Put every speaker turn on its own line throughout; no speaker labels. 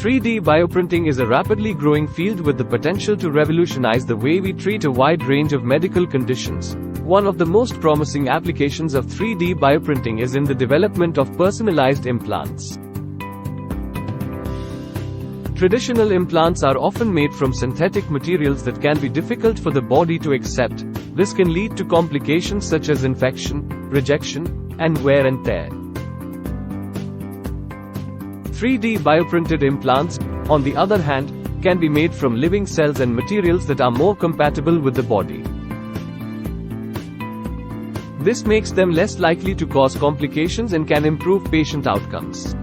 3D bioprinting is a rapidly growing field with the potential to revolutionize the way we treat a wide range of medical conditions. One of the most promising applications of 3D bioprinting is in the development of personalized implants. Traditional implants are often made from synthetic materials that can be difficult for the body to accept. This can lead to complications such as infection, rejection, and wear and tear. 3D bioprinted implants, on the other hand, can be made from living cells and materials that are more compatible with the body. This makes them less likely to cause complications and can improve patient outcomes.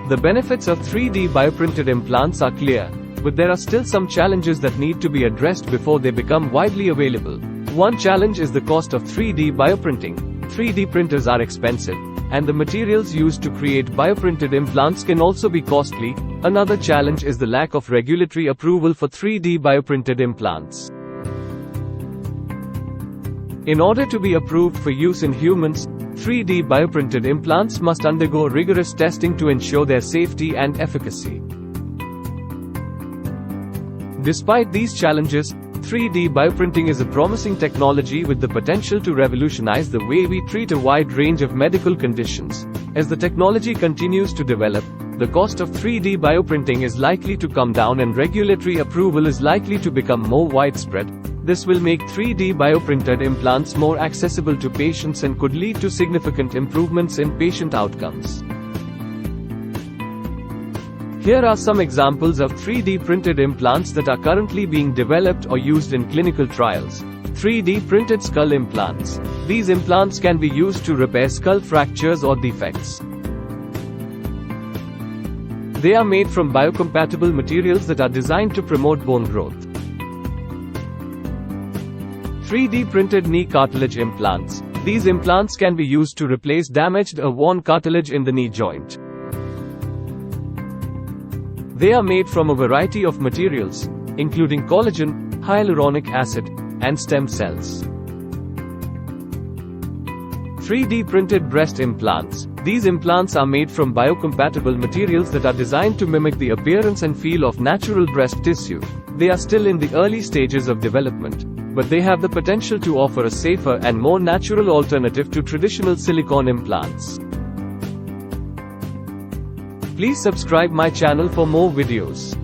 The benefits of 3D bioprinted implants are clear, but there are still some challenges that need to be addressed before they become widely available. One challenge is the cost of 3D bioprinting. 3D printers are expensive, and the materials used to create bioprinted implants can also be costly. Another challenge is the lack of regulatory approval for 3D bioprinted implants. In order to be approved for use in humans, 3D bioprinted implants must undergo rigorous testing to ensure their safety and efficacy. Despite these challenges, 3D bioprinting is a promising technology with the potential to revolutionize the way we treat a wide range of medical conditions. As the technology continues to develop, the cost of 3D bioprinting is likely to come down and regulatory approval is likely to become more widespread. This will make 3D bioprinted implants more accessible to patients and could lead to significant improvements in patient outcomes. Here are some examples of 3D printed implants that are currently being developed or used in clinical trials. 3D printed skull implants. These implants can be used to repair skull fractures or defects. They are made from biocompatible materials that are designed to promote bone growth. 3D printed knee cartilage implants. These implants can be used to replace damaged or worn cartilage in the knee joint. They are made from a variety of materials, including collagen, hyaluronic acid, and stem cells. 3D printed breast implants. These implants are made from biocompatible materials that are designed to mimic the appearance and feel of natural breast tissue. They are still in the early stages of development, but they have the potential to offer a safer and more natural alternative to traditional silicone implants. Please subscribe my channel for more videos.